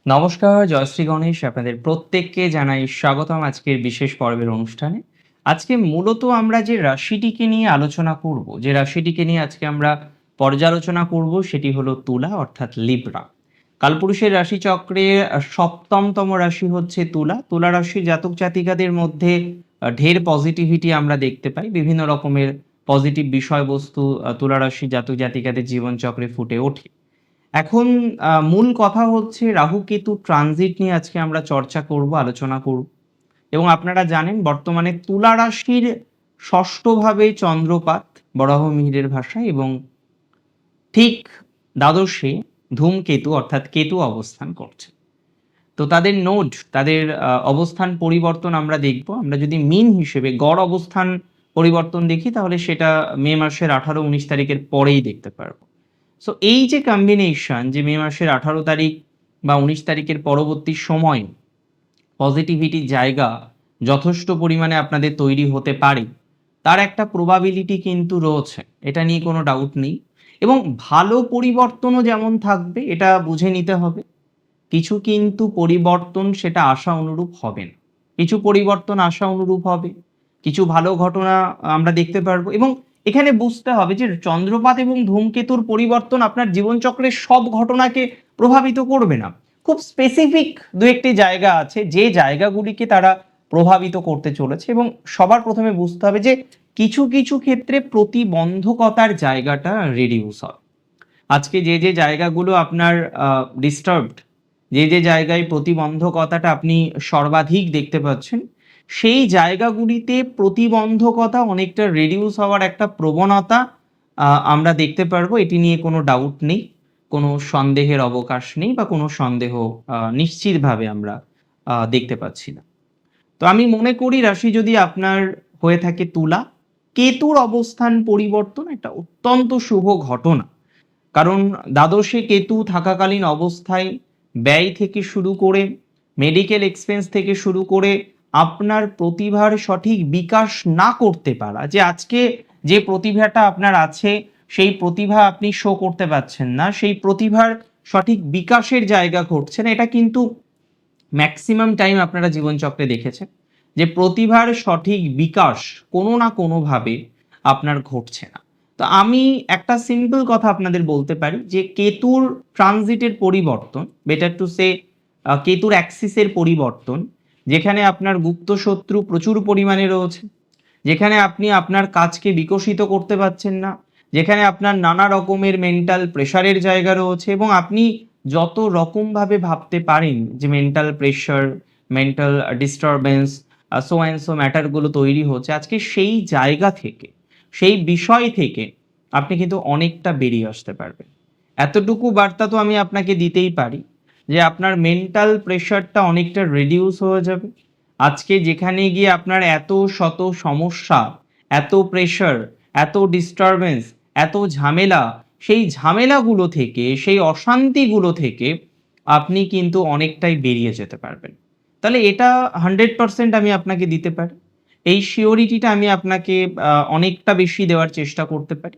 নমস্কার, জয়শ্রী গণেশ। আপনাদের প্রত্যেককে জানাই স্বাগতম আজকের বিশেষ পর্বের অনুষ্ঠানে। আজকে মূলত আমরা যে রাশিটিকে নিয়ে আলোচনা করব, যে রাশিটিকে নিয়ে আজকে আমরা পর্যালোচনা করব সেটি হলো তুলা অর্থাৎ লিব্রা। কালপুরুষের রাশিচক্রের ৭ম রাশি হচ্ছে তুলা। তুলা রাশির জাতক জাতিকাদের মধ্যে ঢের পজিটিভিটি আমরা দেখতে পাই। বিভিন্ন রকমের পজিটিভ বিষয়বস্তু তুলা রাশির জাতক জাতিকাদের জীবনচক্রে ফুটে ওঠে। এখন মূল কথা হচ্ছে রাহু কেতু ট্রানজিট নিয়ে আজকে আমরা চর্চা করব, আলোচনা করব। এবং আপনারা জানেন বর্তমানে তুলা রাশির ৬ষ্ঠ ভাবে চন্দ্রপাত বরাহ মিহিরের ভাষায়, এবং ঠিক দ্বাদশে ধূমকেতু অর্থাৎ কেতু অবস্থান করছে। তো তাদের নোড, তাদের অবস্থান পরিবর্তন আমরা দেখব। আমরা যদি মিন হিসেবে গড় অবস্থান পরিবর্তন দেখি তাহলে সেটা মে মাসের ১৮-১৯ তারিখের পরেই দেখতে পারবো। সো এই যে কম্বিনেশন, যে মে মাসের ১৮ তারিখ বা ১৯ তারিখের পরবর্তী সময় পজিটিভিটির জায়গা যথেষ্ট পরিমাণে আপনাদের তৈরি হতে পারে, তার একটা প্রবাবিলিটি কিন্তু রয়েছে, এটা নিয়ে কোনো ডাউট নেই। এবং ভালো পরিবর্তনও যেমন থাকবে এটা বুঝে নিতে হবে। কিছু কিন্তু পরিবর্তন সেটা আশা অনুরূপ হবে না, কিছু পরিবর্তন আশা অনুরূপ হবে, কিছু ভালো ঘটনা আমরা দেখতে পারবো। এবং এখানে বুঝতে হবে যে চন্দ্রপাত এবং ধূমকেতুর পরিবর্তন আপনার জীবনচক্রের সব ঘটনাকে প্রভাবিত করবে না। খুব স্পেসিফিক দু একটি জায়গা আছে যে জায়গাগুলিকে তারা প্রভাবিত করতে চলেছে, এবং সবার প্রথমে বুঝতে হবে যে কিছু কিছু ক্ষেত্রে প্রতিবন্ধকতার জায়গাটা রিডিউস হয়। আজকে যে যে জায়গাগুলো আপনার ডিস্টার্বড, যে যে জায়গায় প্রতিবন্ধকতাটা আপনি সর্বাধিক দেখতে পাচ্ছেন, সেই জায়গাগুলিতে প্রতিবন্ধকতা অনেকটা রিডিউস হওয়ার একটা প্রবণতা আমরা দেখতে পারবো। এটি নিয়ে কোনো ডাউট নেই, কোনো সন্দেহের অবকাশ নেই, বা কোনো সন্দেহ নিশ্চিতভাবে আমরা দেখতে পাচ্ছি না। তো আমি মনে করি রাশি যদি আপনার হয়ে থাকে তুলা, কেতুর অবস্থান পরিবর্তন একটা অত্যন্ত শুভ ঘটনা। কারণ দ্বাদশে কেতু থাকাকালীন অবস্থায় ব্যয় থেকে শুরু করে, মেডিকেল এক্সপেন্স থেকে শুরু করে, আপনার প্রতিভার সঠিক বিকাশ না করতে পারা, যে আজকে যে প্রতিভাটা আপনার আছে সেই প্রতিভা আপনি শো করতে পারছেন না, সেই প্রতিভার সঠিক বিকাশের জায়গা ঘটছে না, এটা কিন্তু ম্যাক্সিমাম টাইম আপনারা জীবনচক্রে দেখেছেন যে প্রতিভার সঠিক বিকাশ কোনো না কোনোভাবে আপনার ঘটছে না। তো আমি একটা সিম্পল কথা আপনাদের বলতে পারি যে কেতুর ট্রানজিটের পরিবর্তন, বেটার টু সে কেতুর অ্যাক্সিসের পরিবর্তন, যেখানে আপনার গুপ্ত শত্রু প্রচুর পরিমাণে রয়েছে, যেখানে আপনি আপনার কাজকে বিকশিত করতে পারছেন না, যেখানে আপনার নানা রকমের মেন্টাল প্রেশারের জায়গা রয়েছে, এবং আপনি যত রকমভাবে ভাবতে পারেন যে mental pressure, mental disturbance, so and so ম্যাটারগুলো তৈরি হচ্ছে, আজকে সেই জায়গা থেকে, সেই বিষয় থেকে আপনি কিন্তু অনেকটা বেরিয়ে আসতে পারবেন। এতটুকু বার্তা তো আমি আপনাকে দিতেই পারি যে আপনার মেন্টাল প্রেশারটা অনেকটা রিডিউস হয়ে যাবে। আজকে যেখানে গিয়ে আপনার এত শত সমস্যা, এত প্রেশার, এত ডিস্টারবেন্স, এত ঝামেলা, সেই ঝামেলাগুলো থেকে, সেই অশান্তিগুলো থেকে আপনি কিন্তু অনেকটাই বেরিয়ে যেতে পারবেন। তাহলে এটা 100% আমি আপনাকে দিতে পারি। এই সিওরিটিটা আমি আপনাকে অনেকটা বেশি দেওয়ার চেষ্টা করতে পারি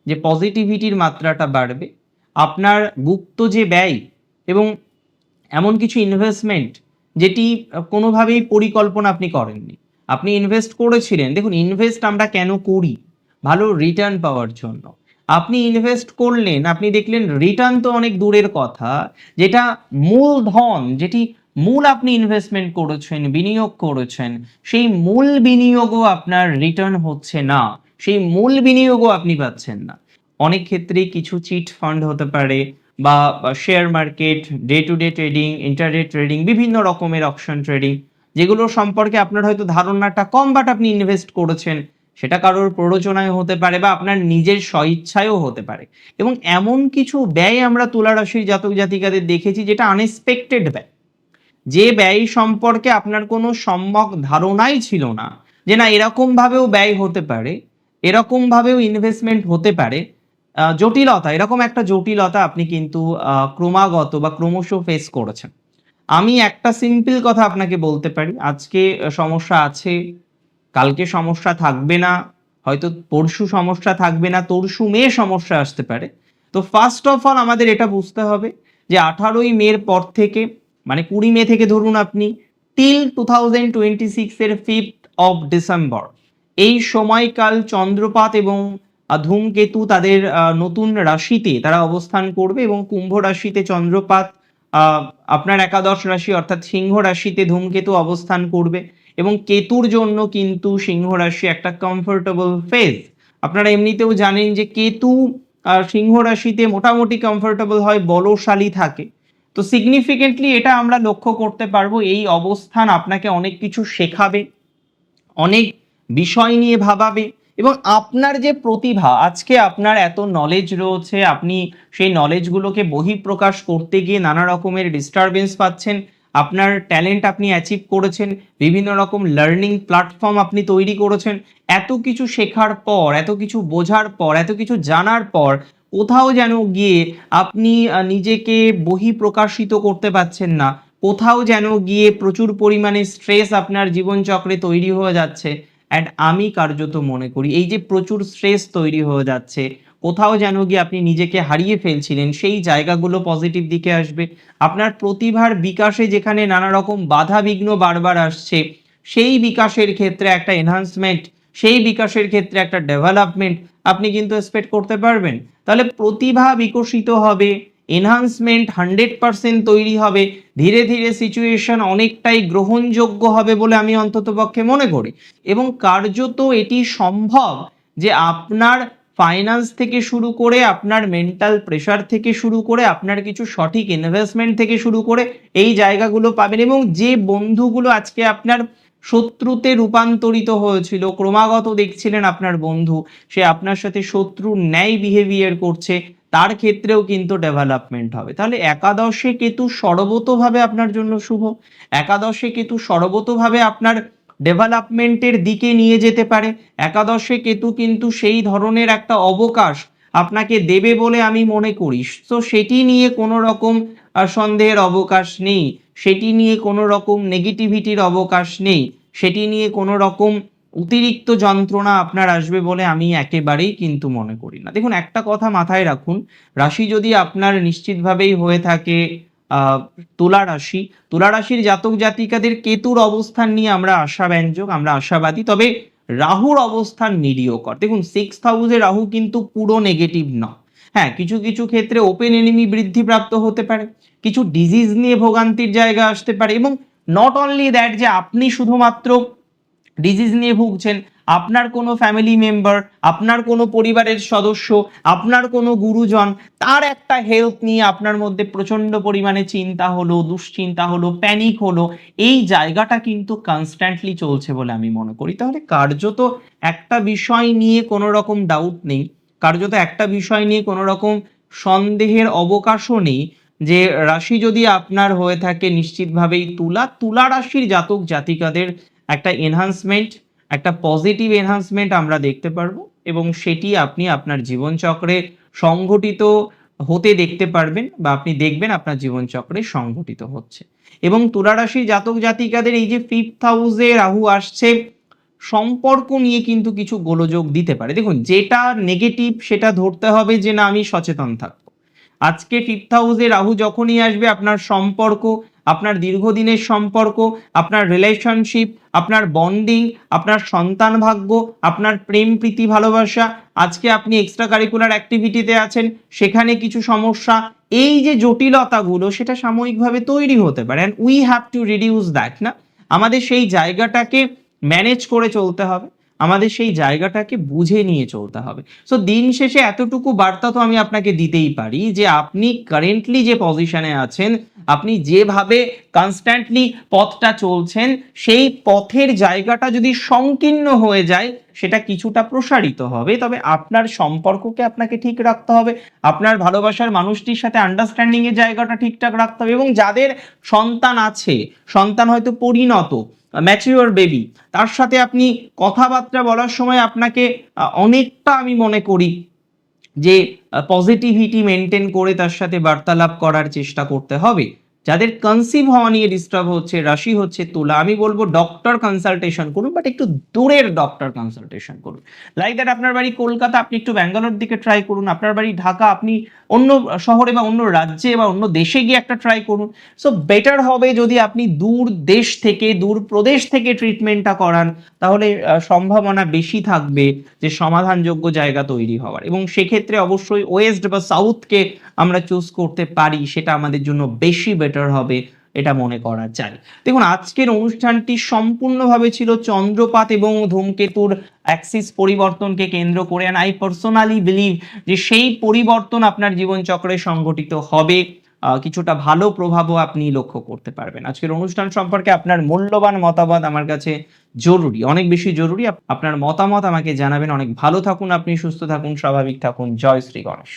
যে পজিটিভিটির মাত্রাটা বাড়বে। আপনার গুপ্ত যে ব্যয় এবং এমন কিছু ইনভেস্টমেন্ট যেটি কোনোভাবেই পরিকল্পনা আপনি করেননি। আপনি ইনভেস্ট করেছিলেন। দেখুন, ইনভেস্ট আমরা কেন করি? ভালো রিটার্ন পাওয়ার জন্য। আপনি ইনভেস্ট করলেন, আপনি দেখলেন রিটার্ন তো অনেক দূরের কথা, যেটা মূলধন, যেটি মূল আপনি ইনভেস্টমেন্ট করেছেন, বিনিয়োগ করেছেন, সেই মূল বিনিয়োগও আপনার রিটার্ন হচ্ছে না। সেই মূল বিনিয়োগও আপনি পাচ্ছেন না। অনেক ক্ষেত্রেই কিছু চিট ফান্ড হতে পারে, বা share market, day to day trading, intraday trading, বিভিন্ন রকমের অপশন ট্রেডিং, যেগুলো সম্পর্কে আপনার হয়তো ধারণাটা কম, বাট আপনি ইনভেস্ট করেছেন, সেটা কারোর প্ররোচনায় হতে পারে বা আপনার নিজের স্বইচ্ছায়ও হতে পারে। এবং এমন কিছু ব্যয় আমরা তুলা রাশির জাতক জাতিকাদের দেখেছি যেটা আনএক্সপেক্টেড ব্যয়, যে ব্যয় সম্পর্কে আপনার কোনো সম্যক ধারণাই ছিল না যে না এরকম ভাবেও ব্যয় হতে পারে, এরকম ভাবেও ইনভেস্টমেন্ট হতে পারে। জটিলতা, এরকম একটা জটিলতা আপনি কিন্তু ক্রমাগত বা ক্রমশ ফেস করেছেন। আমি একটা সিম্পল কথা আপনাকে বলতে পারি, আজকে সমস্যা আছে, কালকে সমস্যা থাকবে না, হয়তো পরশু সমস্যা থাকবে না, তরশু মে সমস্যা আসতে পারে। তো ফার্স্ট অফ অল আমাদের এটা বুঝতে হবে যে 18ই মের পর থেকে মানে 20 মে থেকে ধরুন আপনি টিল 2026 এর 5 ডিসেম্বর এই সময়কাল চন্দ্রপাত এবং ধূমকেতু তাদের নতুন রাশিতে তারা অবস্থান করবে এবং কুম্ভ রাশিতে চন্দ্রপাত, আপনার একাদশ রাশি অর্থাৎ সিংহ রাশিতে ধূমকেতু অবস্থান করবে এবং কেতুর জন্য কিন্তু সিংহ রাশি একটা কমফোর্টেবল ফেজ। আপনারা এমনিতেও জানেন যে কেতু সিংহ রাশিতে মোটামুটি কমফোর্টেবল হয়, বলশালী থাকে। তো সিগনিফিকেন্টলি এটা আমরা লক্ষ্য করতে পারবো এই অবস্থান আপনাকে অনেক কিছু শেখাবে, অনেক বিষয় নিয়ে ভাবাবে এবং আপনার যে প্রতিভা, আজকে আপনার এত নলেজ রয়েছে, আপনি সেই নলেজগুলোকে বহিঃপ্রকাশ করতে গিয়ে নানা রকমের ডিস্টারবেন্স পাচ্ছেন, আপনার ট্যালেন্ট আপনি অ্যাচিভ করেছেন, বিভিন্ন রকম লার্নিং প্ল্যাটফর্ম আপনি তৈরি করেছেন। এত কিছু শেখার পর, এত কিছু বোঝার পর, এত কিছু জানার পর কোথাও যেন গিয়ে আপনি নিজেকে বহিঃপ্রকাশিত করতে পারছেন না, কোথাও যেন গিয়ে প্রচুর পরিমাণে স্ট্রেস আপনার জীবনচক্রে তৈরি হয়ে যাচ্ছে। অ্যান্ড আমি কার্যত মনে করি এই যে প্রচুর স্ট্রেস তৈরি হয়ে যাচ্ছে, কোথাও যেন গিয়ে আপনি নিজেকে হারিয়ে ফেলছিলেন, সেই জায়গাগুলো পজিটিভ দিকে আসবে। আপনার প্রতিভার বিকাশে যেখানে নানা রকম বাধা বিঘ্ন বারবার আসছে, সেই বিকাশের ক্ষেত্রে একটা এনহান্সমেন্ট, সেই বিকাশের ক্ষেত্রে একটা ডেভেলপমেন্ট আপনি কিন্তু এক্সপেক্ট করতে পারবেন। তাহলে প্রতিভা বিকশিত হবে, এনহান্সমেন্ট 100% তৈরি হবে, ধীরে ধীরে সিচুয়েশন অনেকটাই গ্রহণযোগ্য হবে বলে আমি অন্ততপক্ষে মনে করি। এবং কার্যত এটি সম্ভব যে আপনার ফাইন্যান্স থেকে শুরু করে, আপনার মেন্টাল প্রেশার থেকে শুরু করে, আপনার কিছু সঠিক ইনভেস্টমেন্ট থেকে শুরু করে এই জায়গাগুলো পাবেন। এবং যে বন্ধুগুলো আজকে আপনার শত্রুতে রূপান্তরিত হয়েছিল, ক্রমাগত দেখছিলেন আপনার বন্ধু সে আপনার সাথে শত্রুর ন্যায় বিহেভিয়ার করছে, তার ক্ষেত্রেও কিন্তু ডেভেলপমেন্ট হবে। তাহলে একাদশে কেতু সর্বতোভাবে আপনার জন্য শুভ। একাদশে কেতু সর্বতোভাবে আপনার ডেভেলপমেন্টের দিকে নিয়ে যেতে পারে। একাদশে কেতু কিন্তু সেই ধরনের একটা অবকাশ আপনাকে দেবে বলে আমি মনে করি। তো সেটি নিয়ে কোনো রকম সন্দেহের অবকাশ নেই, সেটি নিয়ে কোনো রকম নেগেটিভিটির অবকাশ নেই, সেটি নিয়ে কোনো রকম অতিরিক্ত যন্ত্রণা আপনার আসবে বলে আমি একেবারেই কিন্তু মনে করি না। দেখুন, একটা কথা মাথায় রাখুন, রাশি যদি আপনার নিশ্চিতভাবেই হয়ে থাকে তুলা রাশি, তুলা রাশির জাতক জাতিকাদের কেতুর অবস্থান নিয়ে আমরা আশাব্যঞ্জক, আমরা আশাবাদী। তবে রাহুর অবস্থান মিডিওকর। দেখুন, 6th হাউসে রাহু কিন্তু পুরো নেগেটিভ নয়। হ্যাঁ, কিছু কিছু ক্ষেত্রে ওপেন এনিমি বৃদ্ধিপ্রাপ্ত হতে পারে, কিছু ডিজিজ নিয়ে ভোগান্তির জায়গা আসতে পারে এবং নট অনলি দ্যাট যে আপনি শুধুমাত্র ডিজিজ নিয়ে ভুগছেন, আপনার কোনো ফ্যামিলি মেম্বার, আপনার কোনো পরিবারের সদস্য, আপনার কোনো গুরুজন, তার একটা হেলথ নিয়ে আপনার মধ্যে প্রচন্ড পরিমাণে চিন্তা হলো, দুশ্চিন্তা হলো, প্যানিক হলো, এই জায়গাটা কিন্তু কনস্ট্যান্টলি চলছে বলে আমি মনে করি। তাহলে কার্যত একটা বিষয় নিয়ে কোনো রকম ডাউট নেই, কার্যত একটা বিষয় নিয়ে কোনো রকম সন্দেহের অবকাশও নেই যে রাশি যদি আপনার হয়ে থাকে নিশ্চিতভাবেই তুলা, তুলা রাশির জাতক জাতিকাদের একটা এনহান্সমেন্ট, একটা পজিটিভ এনহান্সমেন্ট আমরা দেখতে পারবো এবং সেটি আপনি আপনার জীবনচক্রে সংঘটিত হতে দেখতে পারবেন বা আপনি দেখবেন আপনার জীবনচক্রে সংঘটিত হচ্ছে। এবং তুলা রাশির জাতক জাতিকাদের এই যে 5th হাউসে রাহু আসছে, সম্পর্ক নিয়ে কিন্তু কিছু গোলযোগ দিতে পারে। দেখুন, যেটা নেগেটিভ সেটা ধরতে হবে যে না আমি সচেতন থাকবো। আজকে 5th হাউসে রাহু যখনই আসবে, আপনার সম্পর্ক, আপনার দীর্ঘদিনের সম্পর্ক, আপনার রিলেশনশিপ, আপনার বন্ডিং, আপনার সন্তান ভাগ্য, আপনার প্রেম প্রীতি ভালোবাসা, আজকে আপনি এক্সট্রা কারিকুলার অ্যাক্টিভিটিতে আছেন, সেখানে কিছু সমস্যা, এই যে জটিলতাগুলো সেটা সাময়িকভাবে তৈরি হতে পারে। And we have to reduce that না, আমাদের সেই জায়গাটাকে ম্যানেজ করে চলতে হবে, আমাদের সেই জায়গাটাকে বুঝে নিয়ে চলতে হবে। সো দিন শেষে এতটুকু বার্তা তো আমি আপনাকে দিতেই পারি যে আপনি কারেন্টলি যে পজিশনে আছেন, আপনি যেভাবে কনস্ট্যান্টলি পথটা চলছেন, সেই পথের জায়গাটা যদি সংকীর্ণ হয়ে যায় সেটা কিছুটা প্রসারিত হবে। তবে আপনার সম্পর্ককে আপনাকে ঠিক রাখতে হবে, আপনার ভালোবাসার মানুষটির সাথে আন্ডারস্ট্যান্ডিং এর জায়গাটা ঠিকঠাক রাখতে হবে এবং যাদের সন্তান আছে, সন্তান হয়তো পরিণত ম্যাচিওর বেবি, তার সাথে আপনি কথাবার্তা বলার সময় আপনাকে অনেকটা আমি মনে করি যে পজিটিভিটি মেনটেন করে তার সাথে বার্তালাপ করার চেষ্টা করতে হবে। যাদের কনসিভ হওয়া নিয়ে ডিস্টার্ব হচ্ছে, রাশি হচ্ছে তুলা, আমি বলব ডক্টর কনসালটেশন করুন, বাট একটু দূরের ডক্টর কনসালটেশন করুন। লাইক দ্যাট আপনার বাড়ি কলকাতা, আপনি একটু ব্যাঙ্গালোর দিকে ট্রাই করুন। আপনার বাড়ি ঢাকা, আপনি অন্য শহরে বা অন্য রাজ্যে বা অন্য দেশে গিয়ে একটা ট্রাই করুন। সো বেটার হবে যদি আপনি দূর দেশ থেকে, দূর প্রদেশ থেকে ট্রিটমেন্টটা করান, তাহলে সম্ভাবনা বেশি থাকবে যে সমাধানযোগ্য জায়গা তৈরি হওয়ার, এবং সেক্ষেত্রে অবশ্যই ওয়েস্ট বা সাউথকে আমরা চুজ করতে পারি, সেটা আমাদের জন্য বেশি বেটার হবে, এটা মনে করা যায়। দেখুন, আজকের অনুষ্ঠানটি সম্পূর্ণভাবে ছিল চন্দ্রপাত এবং ধূমকেতুর অ্যাক্সিস পরিবর্তনকে কেন্দ্র করে, অ্যান্ড আই পার্সোনালি বিলিভ যে সেই পরিবর্তন আপনার জীবনচক্রে সংঘটিত হবে, কিছুটা ভালো প্রভাবও আপনি লক্ষ্য করতে পারবেন। আজকের অনুষ্ঠান সম্পর্কে আপনার মূল্যবান মতামত আমার কাছে জরুরি, অনেক বেশি জরুরি। আপনার মতামত আমাকে জানাবেন। অনেক ভালো থাকুন আপনি, সুস্থ থাকুন, স্বাভাবিক থাকুন। জয় শ্রী গণেশ।